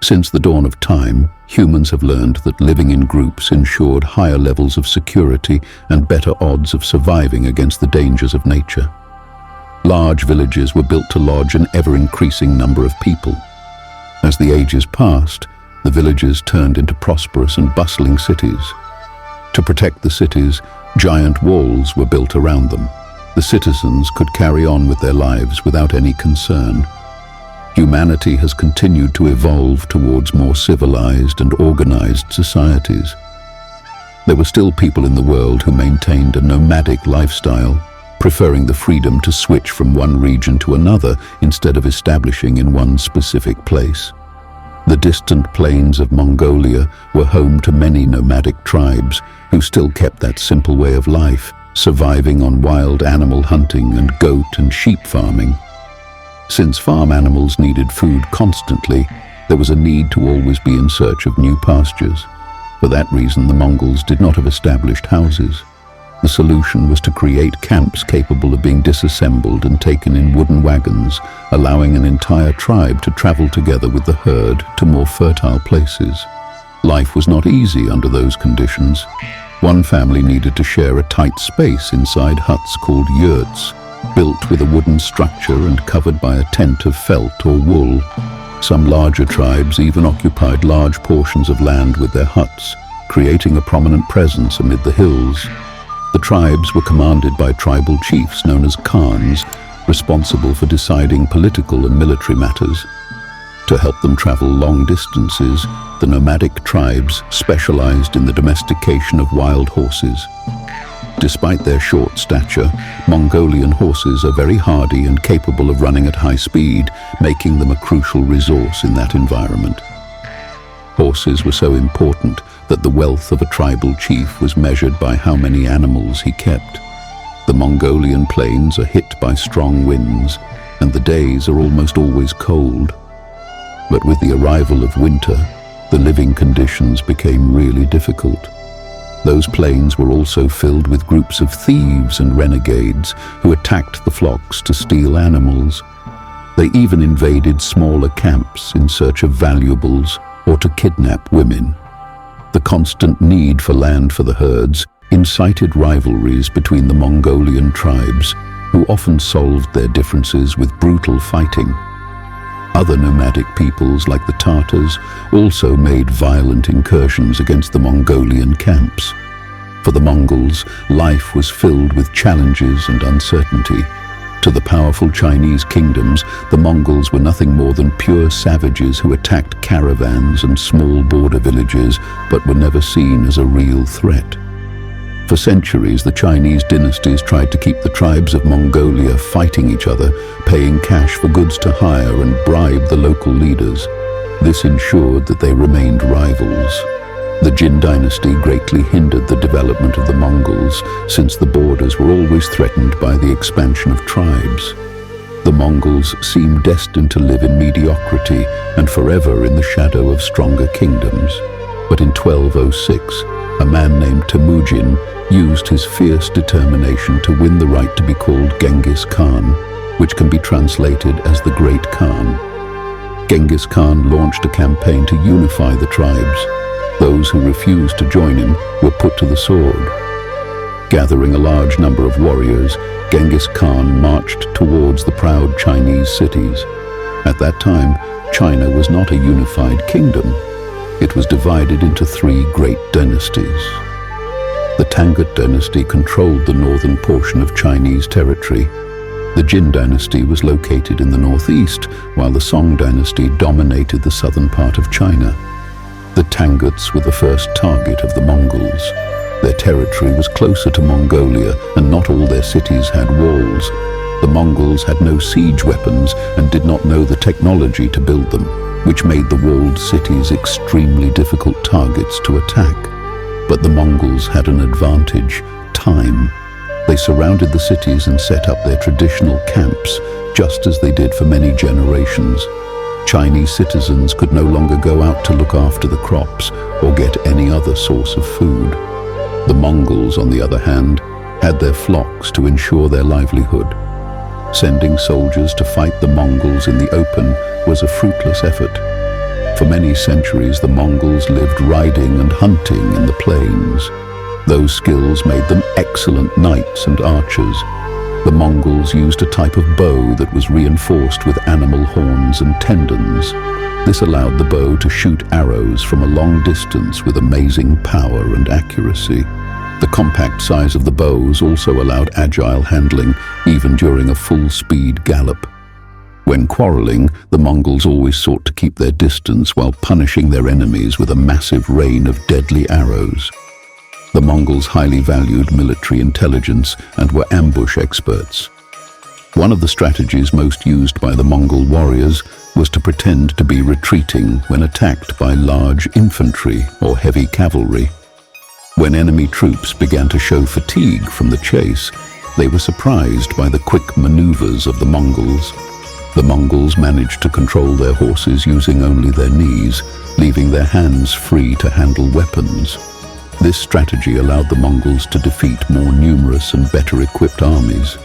Since the dawn of time, humans have learned that living in groups ensured higher levels of security and better odds of surviving against the dangers of nature. Large villages were built to lodge an ever-increasing number of people. As the ages passed, the villages turned into prosperous and bustling cities. To protect the cities, giant walls were built around them. The citizens could carry on with their lives without any concern. Humanity has continued to evolve towards more civilized and organized societies. There were still people in the world who maintained a nomadic lifestyle, preferring the freedom to switch from one region to another instead of establishing in one specific place. The distant plains of Mongolia were home to many nomadic tribes who still kept that simple way of life, surviving on wild animal hunting and goat and sheep farming. Since farm animals needed food constantly, there was a need to always be in search of new pastures. For that reason, the Mongols did not have established houses. The solution was to create camps capable of being disassembled and taken in wooden wagons, allowing an entire tribe to travel together with the herd to more fertile places. Life was not easy under those conditions. One family needed to share a tight space inside huts called yurts, built with a wooden structure and covered by a tent of felt or wool. Some larger tribes even occupied large portions of land with their huts, creating a prominent presence amid the hills. The tribes were commanded by tribal chiefs known as Khans, responsible for deciding political and military matters. To help them travel long distances, the nomadic tribes specialized in the domestication of wild horses. Despite their short stature, Mongolian horses are very hardy and capable of running at high speed, making them a crucial resource in that environment. Horses were so important that the wealth of a tribal chief was measured by how many animals he kept. The Mongolian plains are hit by strong winds, and the days are almost always cold. But with the arrival of winter, the living conditions became really difficult. Those plains were also filled with groups of thieves and renegades who attacked the flocks to steal animals. They even invaded smaller camps in search of valuables or to kidnap women. The constant need for land for the herds incited rivalries between the Mongolian tribes, who often solved their differences with brutal fighting. Other nomadic peoples, like the Tatars, also made violent incursions against the Mongolian camps. For the Mongols, life was filled with challenges and uncertainty. To the powerful Chinese kingdoms, the Mongols were nothing more than pure savages who attacked caravans and small border villages, but were never seen as a real threat. For centuries, the Chinese dynasties tried to keep the tribes of Mongolia fighting each other, paying cash for goods to hire and bribe the local leaders. This ensured that they remained rivals. The Jin dynasty greatly hindered the development of the Mongols, since the borders were always threatened by the expansion of tribes. The Mongols seemed destined to live in mediocrity and forever in the shadow of stronger kingdoms. But in 1206, a man named Temujin used his fierce determination to win the right to be called Genghis Khan, which can be translated as the Great Khan. Genghis Khan launched a campaign to unify the tribes. Those who refused to join him were put to the sword. Gathering a large number of warriors, Genghis Khan marched towards the proud Chinese cities. At that time, China was not a unified kingdom. It was divided into three great dynasties. The Tangut dynasty controlled the northern portion of Chinese territory. The Jin dynasty was located in the northeast, while the Song dynasty dominated the southern part of China. The Tanguts were the first target of the Mongols. Their territory was closer to Mongolia, and not all their cities had walls. The Mongols had no siege weapons and did not know the technology to build them, which made the walled cities extremely difficult targets to attack. But the Mongols had an advantage: time. They surrounded the cities and set up their traditional camps, just as they did for many generations. Chinese citizens could no longer go out to look after the crops or get any other source of food. The Mongols, on the other hand, had their flocks to ensure their livelihood. Sending soldiers to fight the Mongols in the open was a fruitless effort. For many centuries, the Mongols lived riding and hunting in the plains. Those skills made them excellent knights and archers. The Mongols used a type of bow that was reinforced with animal horns and tendons. This allowed the bow to shoot arrows from a long distance with amazing power and accuracy. The compact size of the bows also allowed agile handling, even during a full-speed gallop. When quarreling, the Mongols always sought to keep their distance while punishing their enemies with a massive rain of deadly arrows. The Mongols highly valued military intelligence and were ambush experts. One of the strategies most used by the Mongol warriors was to pretend to be retreating when attacked by large infantry or heavy cavalry. When enemy troops began to show fatigue from the chase, they were surprised by the quick maneuvers of the Mongols. The Mongols managed to control their horses using only their knees, leaving their hands free to handle weapons. This strategy allowed the Mongols to defeat more numerous and better equipped armies.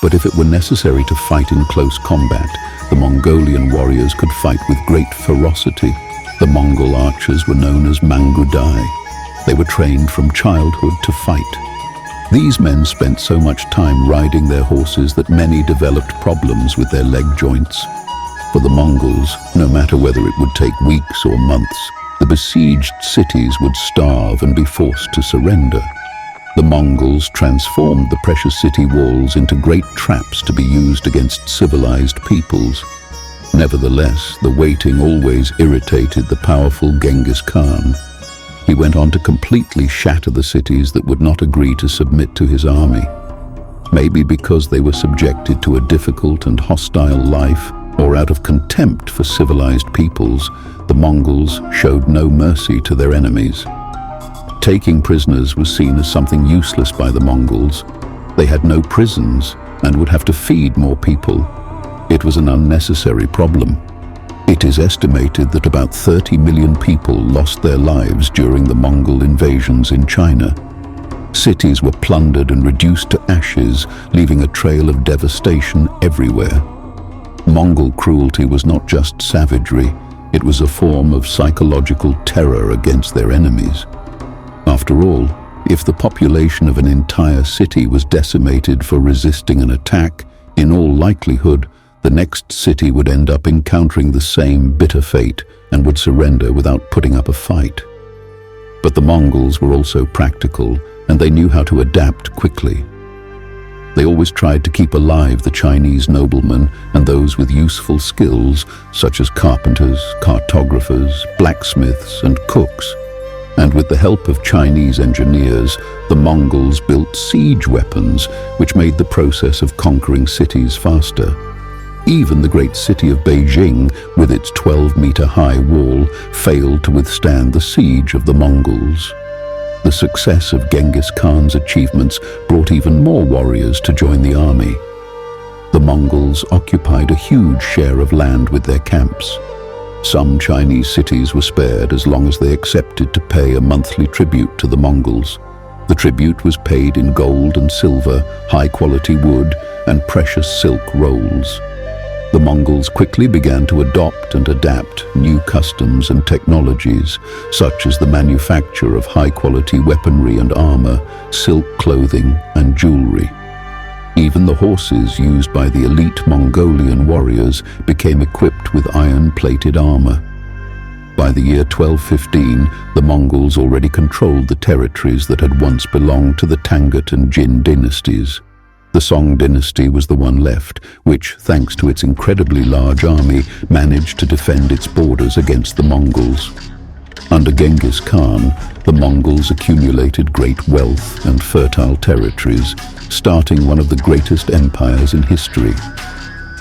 But if it were necessary to fight in close combat, the Mongolian warriors could fight with great ferocity. The Mongol archers were known as mangudai. They were trained from childhood to fight. These men spent so much time riding their horses that many developed problems with their leg joints. For the Mongols, no matter whether it would take weeks or months, the besieged cities would starve and be forced to surrender. The Mongols transformed the precious city walls into great traps to be used against civilized peoples. Nevertheless, the waiting always irritated the powerful Genghis Khan. He went on to completely shatter the cities that would not agree to submit to his army. Maybe because they were subjected to a difficult and hostile life, or out of contempt for civilized peoples, the Mongols showed no mercy to their enemies. Taking prisoners was seen as something useless by the Mongols. They had no prisons and would have to feed more people. It was an unnecessary problem. It is estimated that about 30 million people lost their lives during the Mongol invasions in China. Cities were plundered and reduced to ashes, leaving a trail of devastation everywhere. Mongol cruelty was not just savagery, it was a form of psychological terror against their enemies. After all, if the population of an entire city was decimated for resisting an attack, in all likelihood, the next city would end up encountering the same bitter fate and would surrender without putting up a fight. But the Mongols were also practical, and they knew how to adapt quickly. They always tried to keep alive the Chinese noblemen and those with useful skills, such as carpenters, cartographers, blacksmiths, and cooks. And with the help of Chinese engineers, the Mongols built siege weapons, which made the process of conquering cities faster. Even the great city of Beijing, with its 12-meter-high wall, failed to withstand the siege of the Mongols. The success of Genghis Khan's achievements brought even more warriors to join the army. The Mongols occupied a huge share of land with their camps. Some Chinese cities were spared as long as they accepted to pay a monthly tribute to the Mongols. The tribute was paid in gold and silver, high-quality wood, and precious silk rolls. The Mongols quickly began to adopt and adapt new customs and technologies, such as the manufacture of high-quality weaponry and armor, silk clothing, and jewelry. Even the horses used by the elite Mongolian warriors became equipped with iron-plated armor. By the year 1215, the Mongols already controlled the territories that had once belonged to the Tangut and Jin dynasties. The Song dynasty was the one left, which, thanks to its incredibly large army, managed to defend its borders against the Mongols. Under Genghis Khan, the Mongols accumulated great wealth and fertile territories, starting one of the greatest empires in history.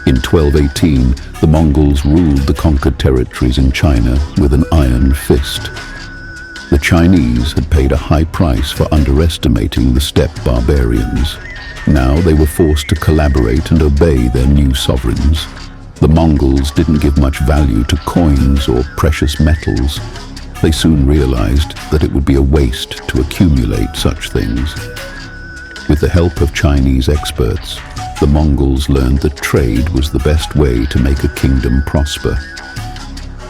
In 1218, the Mongols ruled the conquered territories in China with an iron fist. The Chinese had paid a high price for underestimating the steppe barbarians. Now they were forced to collaborate and obey their new sovereigns. The Mongols didn't give much value to coins or precious metals. They soon realized that it would be a waste to accumulate such things. With the help of Chinese experts, the Mongols learned that trade was the best way to make a kingdom prosper.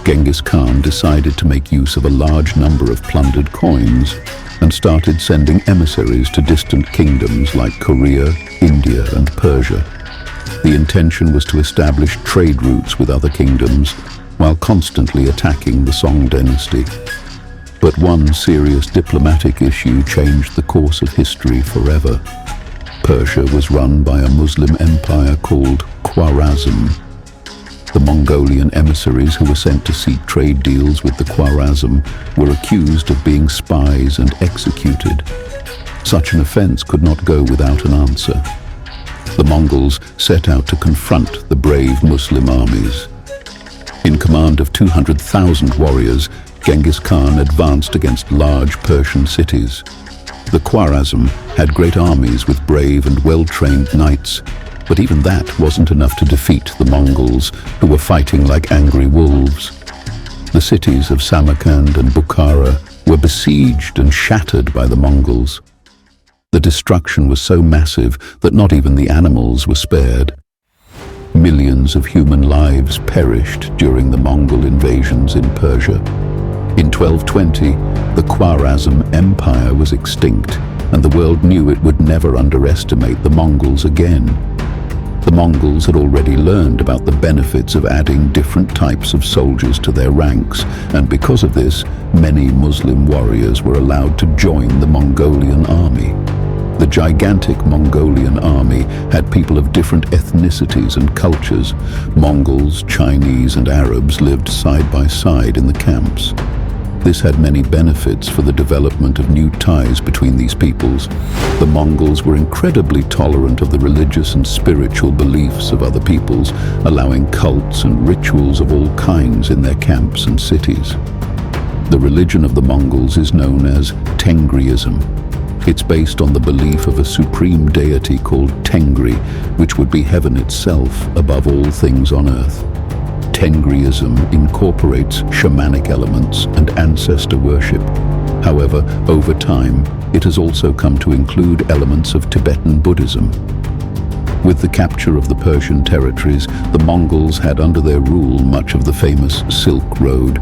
Genghis Khan decided to make use of a large number of plundered coins and started sending emissaries to distant kingdoms like Korea, India, and Persia. The intention was to establish trade routes with other kingdoms while constantly attacking the Song dynasty. But one serious diplomatic issue changed the course of history forever. Persia was run by a Muslim empire called Khwarezm. The Mongolian emissaries who were sent to seek trade deals with the Khwarezm were accused of being spies and executed. Such an offense could not go without an answer. The Mongols set out to confront the brave Muslim armies. In command of 200,000 warriors, Genghis Khan advanced against large Persian cities. The Khwarezm had great armies with brave and well-trained knights, but even that wasn't enough to defeat the Mongols, who were fighting like angry wolves. The cities of Samarkand and Bukhara were besieged and shattered by the Mongols. The destruction was so massive that not even the animals were spared. Millions of human lives perished during the Mongol invasions in Persia. In 1220, the Khwarezm Empire was extinct, and the world knew it would never underestimate the Mongols again. The Mongols had already learned about the benefits of adding different types of soldiers to their ranks, and because of this, many Muslim warriors were allowed to join the Mongolian army. The gigantic Mongolian army had people of different ethnicities and cultures. Mongols, Chinese, and Arabs lived side by side in the camps. This had many benefits for the development of new ties between these peoples. The Mongols were incredibly tolerant of the religious and spiritual beliefs of other peoples, allowing cults and rituals of all kinds in their camps and cities. The religion of the Mongols is known as Tengriism. It's based on the belief of a supreme deity called Tengri, which would be heaven itself above all things on earth. Tengriism incorporates shamanic elements and ancestor worship. However, over time, it has also come to include elements of Tibetan Buddhism. With the capture of the Persian territories, the Mongols had under their rule much of the famous Silk Road.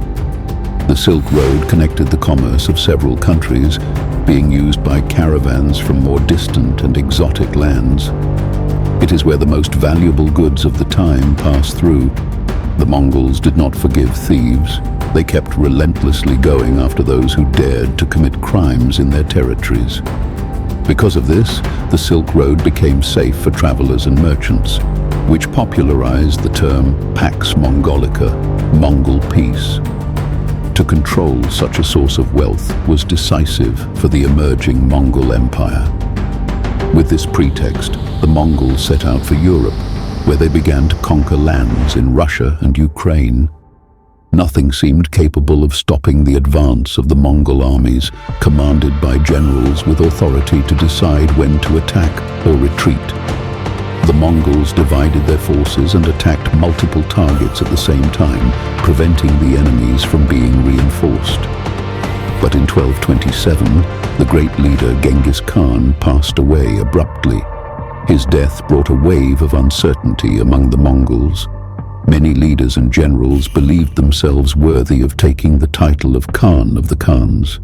The Silk Road connected the commerce of several countries, being used by caravans from more distant and exotic lands. It is where the most valuable goods of the time passed through. The Mongols did not forgive thieves. They kept relentlessly going after those who dared to commit crimes in their territories. Because of this, the Silk Road became safe for travelers and merchants, which popularized the term Pax Mongolica, Mongol peace. To control such a source of wealth was decisive for the emerging Mongol Empire. With this pretext, the Mongols set out for Europe, where they began to conquer lands in Russia and Ukraine. Nothing seemed capable of stopping the advance of the Mongol armies, commanded by generals with authority to decide when to attack or retreat. The Mongols divided their forces and attacked multiple targets at the same time, preventing the enemies from being reinforced. But in 1227, the great leader Genghis Khan passed away abruptly. His death brought a wave of uncertainty among the Mongols. Many leaders and generals believed themselves worthy of taking the title of Khan of the Khans.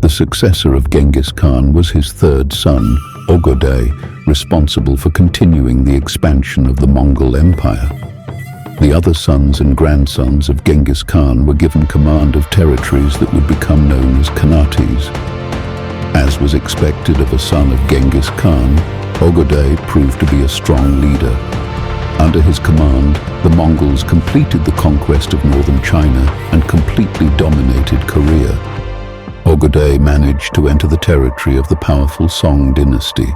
The successor of Genghis Khan was his third son, Ögedei, responsible for continuing the expansion of the Mongol Empire. The other sons and grandsons of Genghis Khan were given command of territories that would become known as Khanates. As was expected of a son of Genghis Khan, Ögedei proved to be a strong leader. Under his command, the Mongols completed the conquest of northern China and completely dominated Korea. Ögedei managed to enter the territory of the powerful Song dynasty.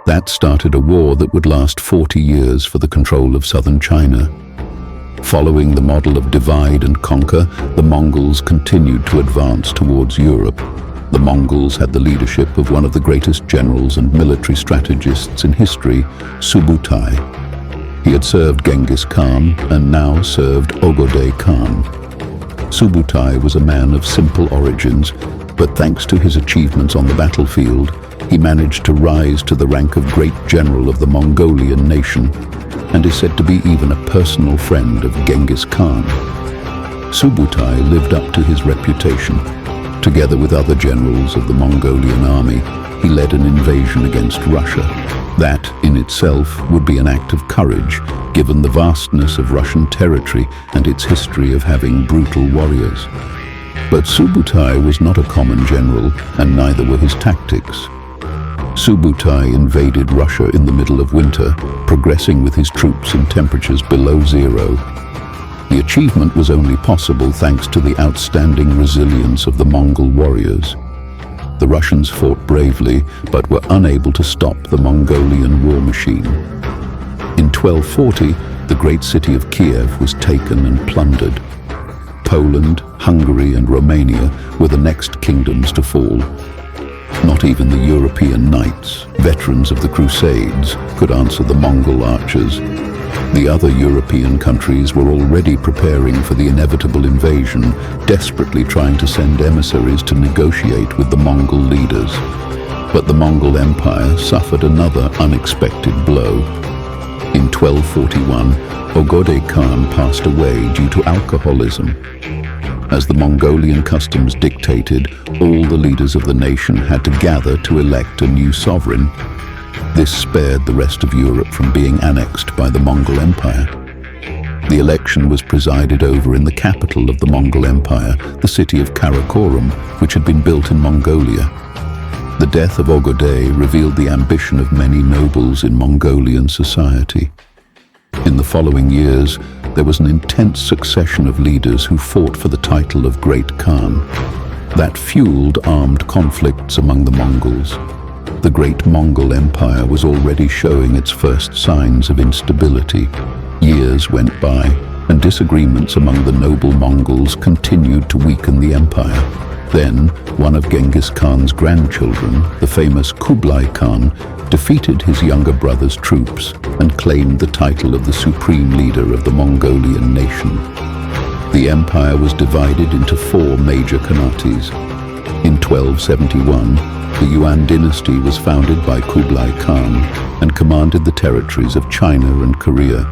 That started a war that would last 40 years for the control of southern China. Following the model of divide and conquer, the Mongols continued to advance towards Europe. The Mongols had the leadership of one of the greatest generals and military strategists in history, Subutai. He had served Genghis Khan and now served Ögedei Khan. Subutai was a man of simple origins, but thanks to his achievements on the battlefield, he managed to rise to the rank of great general of the Mongolian nation, and is said to be even a personal friend of Genghis Khan. Subutai lived up to his reputation. Together with other generals of the Mongolian army, he led an invasion against Russia. That, in itself, would be an act of courage, given the vastness of Russian territory and its history of having brutal warriors. But Subutai was not a common general, and neither were his tactics. Subutai invaded Russia in the middle of winter, progressing with his troops in temperatures below zero. The achievement was only possible thanks to the outstanding resilience of the Mongol warriors. The Russians fought bravely, but were unable to stop the Mongolian war machine. In 1240, the great city of Kiev was taken and plundered. Poland, Hungary, and Romania were the next kingdoms to fall. Not even the European knights, veterans of the Crusades, could answer the Mongol archers. The other European countries were already preparing for the inevitable invasion, desperately trying to send emissaries to negotiate with the Mongol leaders. But the Mongol Empire suffered another unexpected blow. In 1241, Ogode Khan passed away due to alcoholism. As the Mongolian customs dictated, all the leaders of the nation had to gather to elect a new sovereign. This spared the rest of Europe from being annexed by the Mongol Empire. The election was presided over in the capital of the Mongol Empire, the city of Karakorum, which had been built in Mongolia. The death of Ogode revealed the ambition of many nobles in Mongolian society. In the following years, there was an intense succession of leaders who fought for the title of Great Khan. That fueled armed conflicts among the Mongols. The great Mongol Empire was already showing its first signs of instability. Years went by, and disagreements among the noble Mongols continued to weaken the empire. Then, one of Genghis Khan's grandchildren, the famous Kublai Khan, defeated his younger brother's troops and claimed the title of the supreme leader of the Mongolian nation. The empire was divided into four major khanates. In 1271, the Yuan dynasty was founded by Kublai Khan and commanded the territories of China and Korea.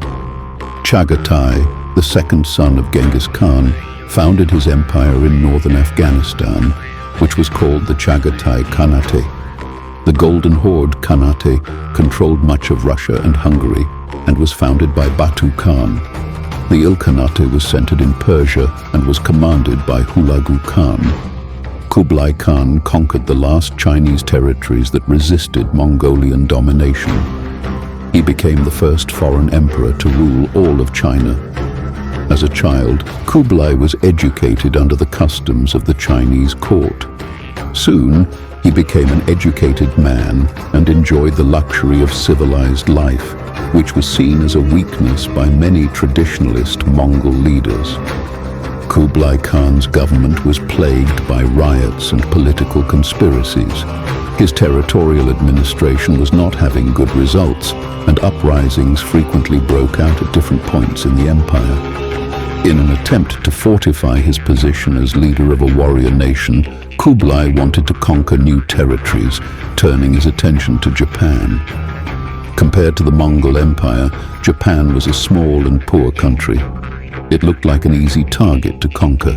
Chagatai, the second son of Genghis Khan, founded his empire in northern Afghanistan, which was called the Chagatai Khanate. The Golden Horde Khanate controlled much of Russia and Hungary and was founded by Batu Khan. The Ilkhanate was centered in Persia and was commanded by Hulagu Khan. Kublai Khan conquered the last Chinese territories that resisted Mongolian domination. He became the first foreign emperor to rule all of China. As a child, Kublai was educated under the customs of the Chinese court. Soon, he became an educated man and enjoyed the luxury of civilized life, which was seen as a weakness by many traditionalist Mongol leaders. Kublai Khan's government was plagued by riots and political conspiracies. His territorial administration was not having good results, and uprisings frequently broke out at different points in the empire. In an attempt to fortify his position as leader of a warrior nation, Kublai wanted to conquer new territories, turning his attention to Japan. Compared to the Mongol Empire, Japan was a small and poor country. It looked like an easy target to conquer.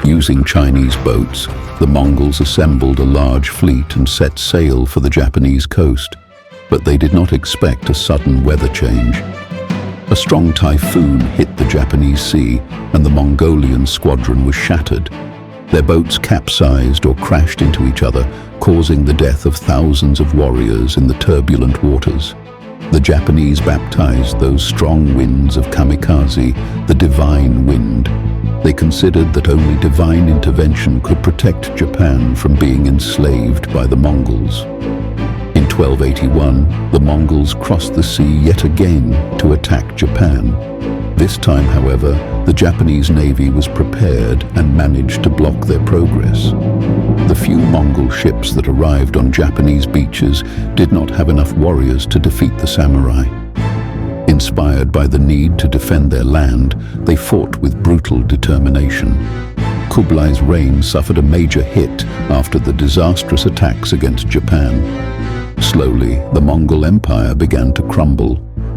Using Chinese boats, the Mongols assembled a large fleet and set sail for the Japanese coast. But they did not expect a sudden weather change. A strong typhoon hit the Japanese sea, and the Mongolian squadron was shattered. Their boats capsized or crashed into each other, causing the death of thousands of warriors in the turbulent waters. The Japanese baptized those strong winds of kamikaze the divine wind. They considered that only divine intervention could protect Japan from being enslaved by the Mongols. In 1281, the Mongols crossed the sea yet again to attack Japan. This time, however, the Japanese navy was prepared and managed to block their progress. The few Mongol ships that arrived on Japanese beaches did not have enough warriors to defeat the samurai. Inspired by the need to defend their land, they fought with brutal determination. Kublai's reign suffered a major hit after the disastrous attacks against Japan. Slowly, the Mongol Empire began to crumble.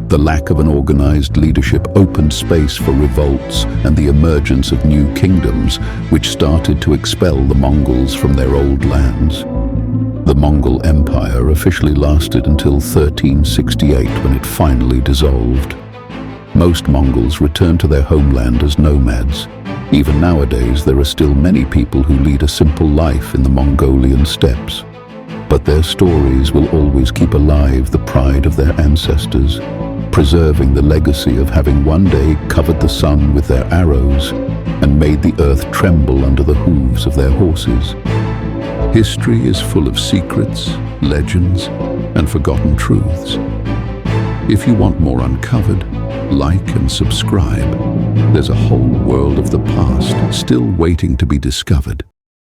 The lack of an organized leadership opened space for revolts and the emergence of new kingdoms, which started to expel the Mongols from their old lands. The Mongol Empire officially lasted until 1368, when it finally dissolved. Most Mongols returned to their homeland as nomads. Even nowadays, there are still many people who lead a simple life in the Mongolian steppes. But their stories will always keep alive the pride of their ancestors, preserving the legacy of having one day covered the sun with their arrows and made the earth tremble under the hooves of their horses. History is full of secrets, legends, and forgotten truths. If you want more uncovered, like and subscribe. There's a whole world of the past still waiting to be discovered.